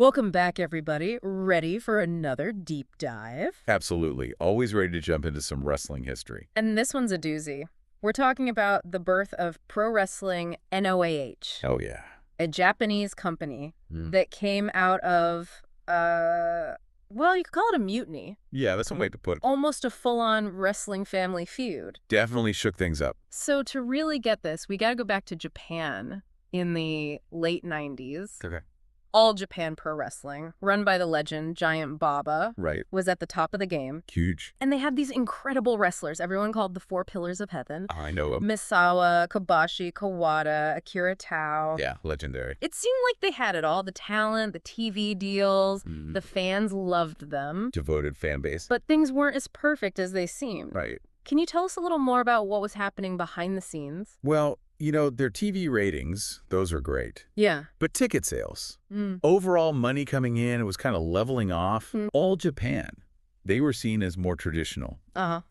Welcome back, everybody. Ready for another deep dive? Absolutely. Always ready to jump into some wrestling history. And this one's a doozy. We're talking about the birth of Pro Wrestling NOAH, Oh, yeah. a Japanese company that came out of, well, you could call it a mutiny. Yeah, that's one way to put it. Almost a full-on wrestling family feud. Definitely shook things up. So to really get this, we gotta go back to Japan in the late 90s. Okay. All Japan Pro Wrestling, run by the legend Giant Baba, Right. was at the top of the game. Huge. And they had these incredible wrestlers, everyone called the Four Pillars of Heaven. I know him. Misawa, Kobashi, Kawada, Akira Tao. Yeah, legendary. It seemed like they had it all, the talent, the TV deals, the fans loved them. Devoted fan base. But things weren't as perfect as they seemed. Right. Can you tell us a little more about what was happening behind the scenes? Well, their TV ratings, those are great. Yeah. But ticket sales, overall money coming in, it was kind of leveling off. All Japan, they were seen as more traditional,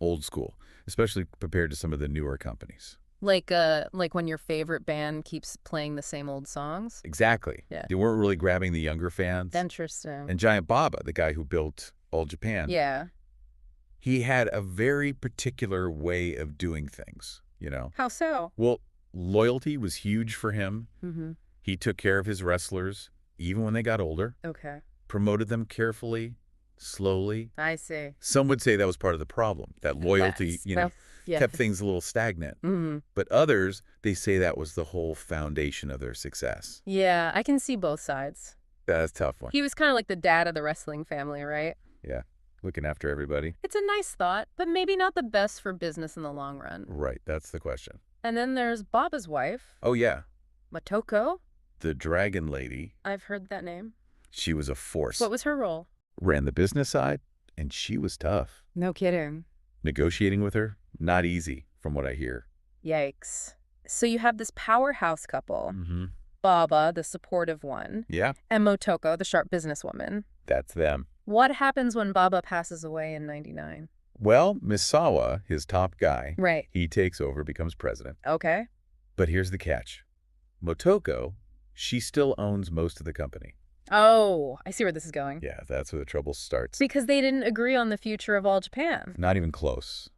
old school, especially compared to some of the newer companies. Like when your favorite band keeps playing the same old songs? Exactly. Yeah. They weren't really grabbing the younger fans. Interesting. And Giant Baba, the guy who built All Japan, Yeah. he had a very particular way of doing things, How so? Well, loyalty was huge for him. He took care of his wrestlers, even when they got older, Okay. promoted them carefully, slowly. I see. Some would say that was part of the problem, that loyalty, Well, yeah. kept things a little stagnant. But others, they say that was the whole foundation of their success. Yeah, I can see both sides. That's a tough one. He was kind of like the dad of the wrestling family, right? Yeah, looking after everybody. It's a nice thought, but maybe not the best for business in the long run. Right, that's the question. And then there's Baba's wife, Oh, yeah, Motoko. the Dragon Lady, I've heard that name. she was a force. What was her role? Ran the business side, and she was tough. No kidding. Negotiating with her, not easy, from what I hear. Yikes. So you have this powerhouse couple, Mm-hmm. Baba, the supportive one, Yeah, and Motoko, the sharp businesswoman. that's them. What happens when Baba passes away in 99? Well, Misawa, his top guy, Right. he takes over, becomes president. Okay. But here's the catch. Motoko, she still owns most of the company. Oh, I see where this is going. Yeah, that's where the trouble starts. Because they didn't agree on the future of All Japan. Not even close.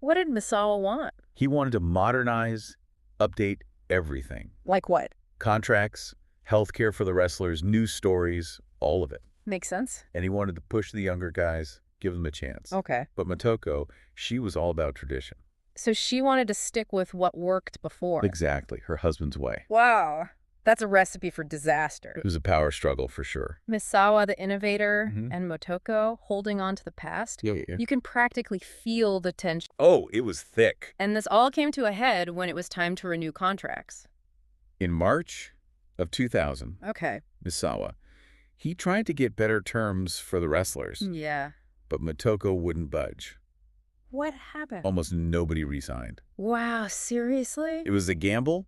What did Misawa want? He wanted to modernize, update everything. Like what? Contracts, healthcare for the wrestlers, news stories, all of it. Makes sense. And he wanted to push the younger guys, give them a chance. Okay. But Motoko, she was all about tradition. So she wanted to stick with what worked before. Exactly, her husband's way. Wow. That's a recipe for disaster. It was a power struggle for sure. Misawa, the innovator, and Motoko holding on to the past. Yeah. You can practically feel the tension. Oh, it was thick. And this all came to a head when it was time to renew contracts. In March of 2000, Okay. Misawa, he tried to get better terms for the wrestlers, Yeah. but Motoko wouldn't budge. What happened? Almost nobody resigned. Wow, seriously? It was a gamble,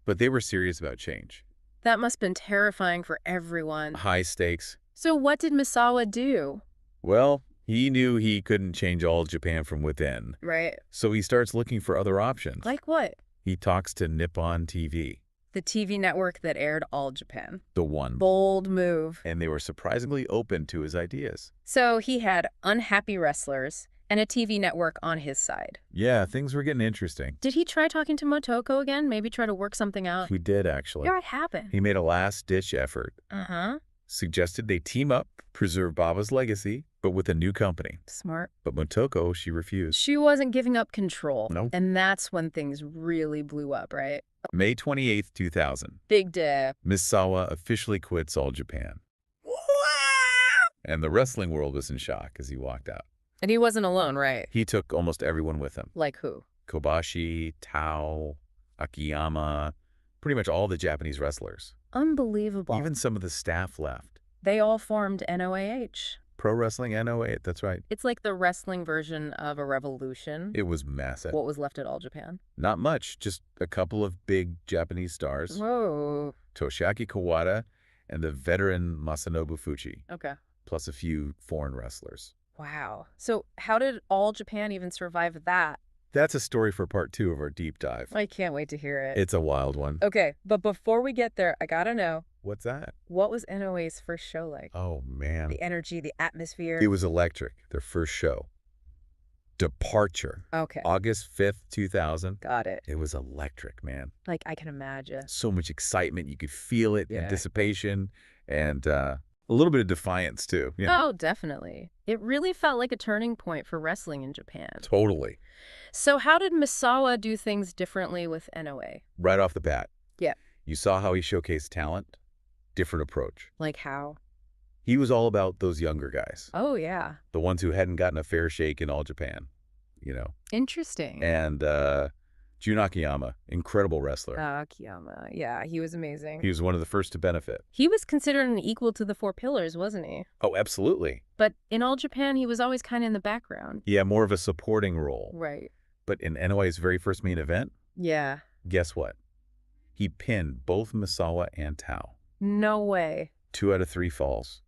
but they were serious about change. That must have been terrifying for everyone. High stakes. So what did Misawa do? Well, he knew he couldn't change all Japan from within, Right. so he starts looking for other options. Like what? He talks to Nippon TV, The TV network that aired All Japan. the one, Bold move. and they were surprisingly open to his ideas. So he had unhappy wrestlers and a TV network on his side. Yeah, things were getting interesting. Did he try talking to Motoko again? Maybe try to work something out? We did, actually. Yeah, what happened? He made a last-ditch effort, Uh-huh. suggested they team up, preserve Baba's legacy, but with a new company. Smart. But Motoko, she refused. She wasn't giving up control. Nope. And that's when things really blew up, right? May 28th, 2000, Big day. Misawa officially quits All Japan. And the wrestling world was in shock as he walked out. And he wasn't alone, right? He took almost everyone with him. Like who? Kobashi, Tao, Akiyama, pretty much all the Japanese wrestlers. Unbelievable. Even some of the staff left. They all formed NOAH. Pro Wrestling NOA, that's right. It's like the wrestling version of a revolution. It was massive. What was left at All Japan? Not much, just a couple of big Japanese stars. Whoa. Toshiaki Kawada and the veteran Masanobu Fuji, Okay. plus a few foreign wrestlers. Wow. So how did All Japan even survive that? That's a story for part 2 of our deep dive. I can't wait to hear it. It's a wild one. Okay, but before we get there, I gotta know, What's that? What was NOA's first show like? Oh, man. The energy, the atmosphere. It was electric, their first show. Departure. Okay. August 5th, 2000. Got it. It was electric, man. Like, I can imagine. So much excitement. You could feel it, Yeah. anticipation, and a little bit of defiance, too. Yeah. Oh, definitely. It really felt like a turning point for wrestling in Japan. Totally. So how did Misawa do things differently with NOA? Right off the bat. Yeah. You saw how he showcased talent? Different approach. Like how? He was all about those younger guys. Oh, yeah. The ones who hadn't gotten a fair shake in All Japan, Interesting. And Jun Akiyama, incredible wrestler. Akiyama. Yeah, he was amazing. He was one of the first to benefit. He was considered an equal to the Four Pillars, wasn't he? Oh, absolutely. But in All Japan, he was always kind of in the background. Yeah, more of a supporting role. Right. But in NOA's very first main event, Yeah. guess what? He pinned both Misawa and Tao. No way. 2 out of 3 falls.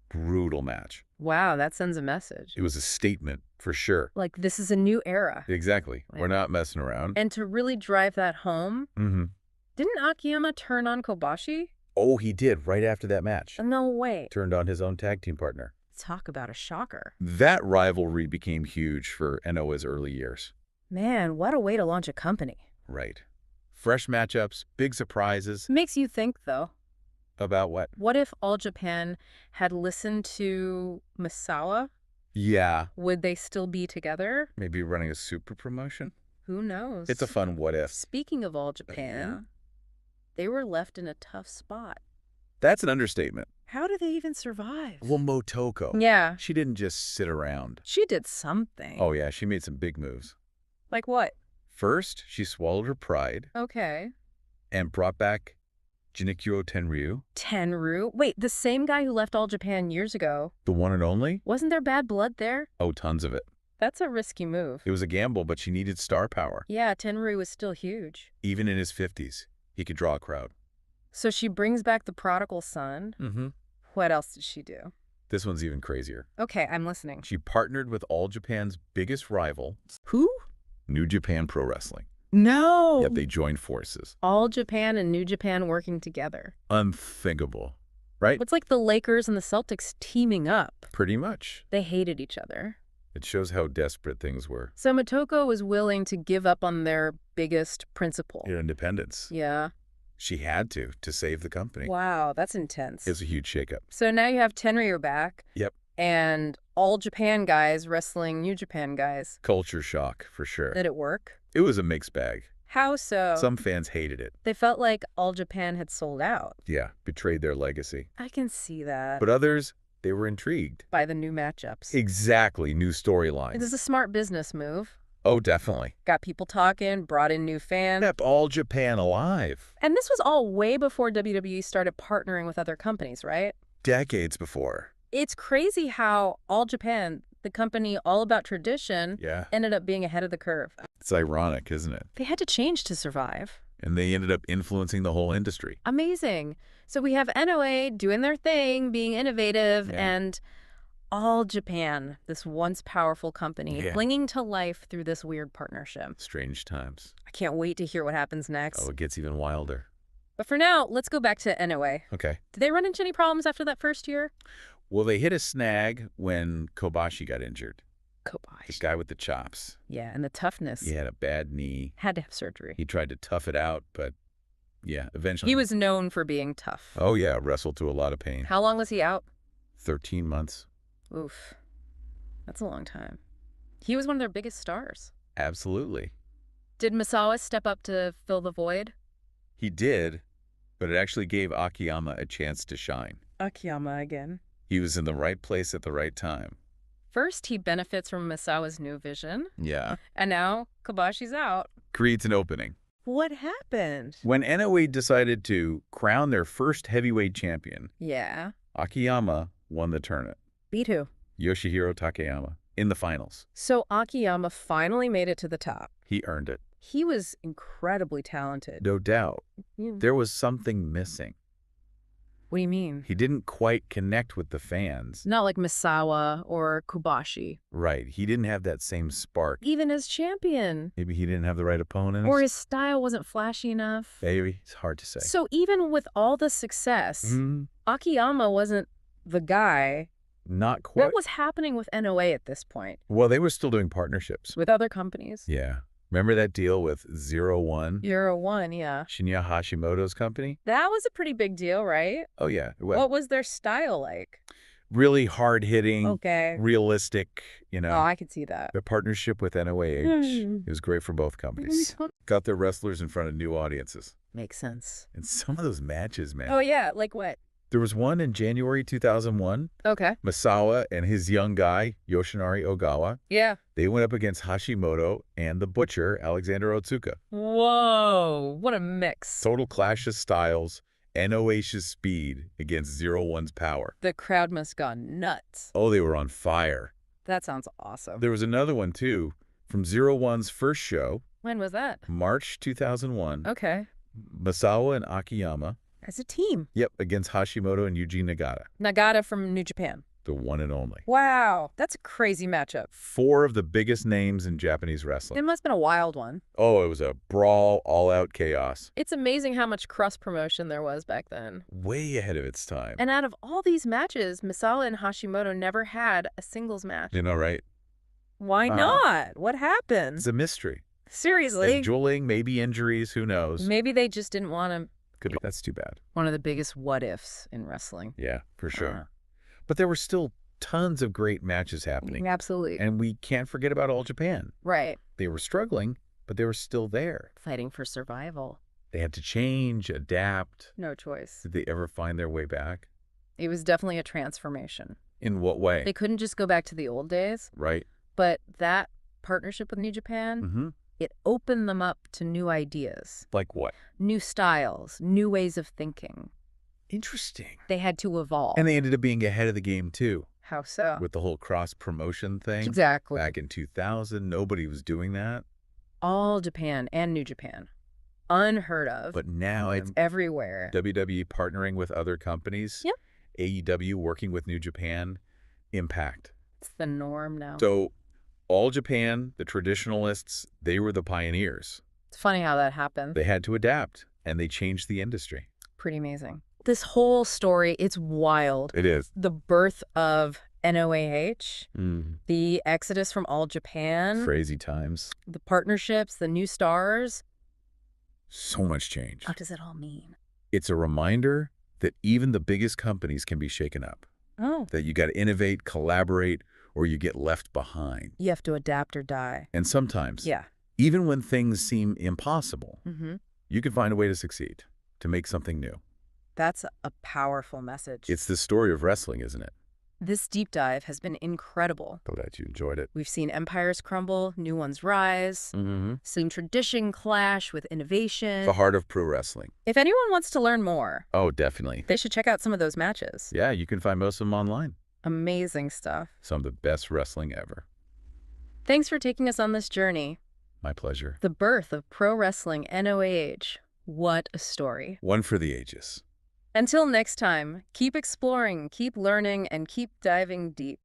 Brutal match. Wow, that sends a message. It was a statement, for sure. Like, this is a new era. Exactly. Yeah. We're not messing around. And to really drive that home, didn't Akiyama turn on Kobashi? Oh, he did right after that match. No way. Turned on his own tag team partner. Talk about a shocker. That rivalry became huge for NOA's early years. Man, what a way to launch a company. Right. Fresh matchups, big surprises. Makes you think, though. About what? What if All Japan had listened to Misawa? Yeah. Would they still be together? Maybe running a super promotion? Who knows? It's a fun what if. Speaking of All Japan, they were left in a tough spot. That's an understatement. How do they even survive? Well, Motoko. Yeah. She didn't just sit around. She did something. Oh, yeah. She made some big moves. Like what? First, she swallowed her pride Okay. and brought back Junichiro Tenryu. Tenryu? Wait, the same guy who left All Japan years ago. The one and only? Wasn't there bad blood there? Oh, tons of it. That's a risky move. It was a gamble, but she needed star power. Yeah, Tenryu was still huge. Even in his 50s, he could draw a crowd. So she brings back the prodigal son. Mm-hmm. What else did she do? This one's even crazier. Okay, I'm listening. She partnered with All Japan's biggest rival, Who? New Japan Pro Wrestling. No. Yep, they joined forces. All Japan and New Japan working together. Unthinkable, right? It's like the Lakers and the Celtics teaming up. Pretty much. They hated each other. It shows how desperate things were. So Motoko was willing to give up on their biggest principle. Their independence. Yeah. She had to save the company. Wow, that's intense. It's a huge shakeup. So now you have Tenryu back. Yep. And All Japan guys wrestling New Japan guys. Culture shock, for sure. Did it work? It was a mixed bag. How so? Some fans hated it. They felt like All Japan had sold out. Yeah, betrayed their legacy. I can see that. But others, they were intrigued. By the new matchups. Exactly, new storylines. It is a smart business move. Oh, definitely. Got people talking, brought in new fans. Kept All Japan alive. And this was all way before WWE started partnering with other companies, right? Decades before. It's crazy how All Japan, the company all about tradition, ended up being ahead of the curve. It's ironic, isn't it? They had to change to survive. And they ended up influencing the whole industry. Amazing. So we have NOA doing their thing, being innovative, and All Japan, this once powerful company, clinging to life through this weird partnership. Strange times. I can't wait to hear what happens next. Oh, it gets even wilder. But for now, let's go back to NOA. Okay. Did they run into any problems after that first year? Well, they hit a snag when Kobashi got injured. Kobashi. The guy with the chops. Yeah, and the toughness. He had a bad knee. Had to have surgery. He tried to tough it out, but eventually. He was known for being tough. Oh, yeah, wrestled to a lot of pain. How long was he out? 13 months. Oof. That's a long time. He was one of their biggest stars. Absolutely. Did Misawa step up to fill the void? He did, but it actually gave Akiyama a chance to shine. Akiyama again. He was in the right place at the right time. First, he benefits from Misawa's new vision. Yeah. And now, Kobashi's out. Creates an opening. What happened? When NOA decided to crown their first heavyweight champion, Akiyama won the tournament. Beat who? Yoshihiro Takayama in the finals. So Akiyama finally made it to the top. He earned it. He was incredibly talented. No doubt. There was something missing. What do you mean? He didn't quite connect with the fans. Not like Misawa or Kobashi. Right. He didn't have that same spark. Even as champion. Maybe he didn't have the right opponents. Or his style wasn't flashy enough. Maybe. It's hard to say. So even with all the success, Akiyama wasn't the guy. Not quite. What was happening with NOA at this point? Well, they were still doing partnerships. With other companies? Yeah. Remember that deal with 01? 01, yeah. Shinya Hashimoto's company? That was a pretty big deal, right? Oh, yeah. What was their style like? Really hard-hitting, okay, realistic, you know. Oh, I could see that. The partnership with NOAH is great for both companies. Got their wrestlers in front of new audiences. Makes sense. And some of those matches, man. Oh, yeah. Like what? There was one in January 2001. Okay. Misawa and his young guy, Yoshinari Ogawa. Yeah. They went up against Hashimoto and the Butcher, Alexander Otsuka. Whoa. What a mix. Total clash of styles. NOH's speed against 01's power. The crowd must have gone nuts. Oh, they were on fire. That sounds awesome. There was another one, too, from 01's first show. When was that? March 2001. Okay. Misawa and Akiyama. As a team. Yep, against Hashimoto and Yuji Nagata. Nagata from New Japan. The one and only. Wow. That's a crazy matchup. 4 of the biggest names in Japanese wrestling. It must have been a wild one. Oh, it was a brawl, all-out chaos. It's amazing how much cross-promotion there was back then. Way ahead of its time. And out of all these matches, Misawa and Hashimoto never had a singles match. You know, right? Why not? What happened? It's a mystery. Seriously? Dueling, maybe injuries, who knows? Maybe they just didn't want to. Could be. That's too bad. One of the biggest what-ifs in wrestling. Yeah, for sure. But there were still tons of great matches happening. Absolutely. And we can't forget about All Japan. Right. They were struggling, but they were still there. Fighting for survival. They had to change, adapt. No choice. Did they ever find their way back? It was definitely a transformation. In what way? They couldn't just go back to the old days. Right. But that partnership with New Japan, it opened them up to new ideas. Like what? New styles, new ways of thinking. Interesting. They had to evolve. And they ended up being ahead of the game, too. How so? With the whole cross-promotion thing. Exactly. Back in 2000, nobody was doing that. All Japan and New Japan. Unheard of. But now it's everywhere. WWE partnering with other companies. Yep. AEW working with New Japan. Impact. It's the norm now. So All Japan, the traditionalists, they were the pioneers. It's funny how that happened. They had to adapt, and they changed the industry. Pretty amazing. This whole story, it's wild. It is. The birth of NOAH, the exodus from All Japan. Crazy times. The partnerships, the new stars. So much change. What does it all mean? It's a reminder that even the biggest companies can be shaken up. Oh. That you got to innovate, collaborate, or you get left behind. You have to adapt or die. And sometimes, yeah, even when things seem impossible, you can find a way to succeed, to make something new. That's a powerful message. It's the story of wrestling, isn't it? This deep dive has been incredible. Glad you enjoyed it. We've seen empires crumble, new ones rise, seen tradition clash with innovation. The heart of pro wrestling. If anyone wants to learn more, oh, definitely, they should check out some of those matches. Yeah, you can find most of them online. Amazing stuff. Some of the best wrestling ever. Thanks for taking us on this journey. My pleasure. The birth of pro wrestling NOAH. What a story. One for the ages. Until next time, keep exploring, keep learning, and keep diving deep.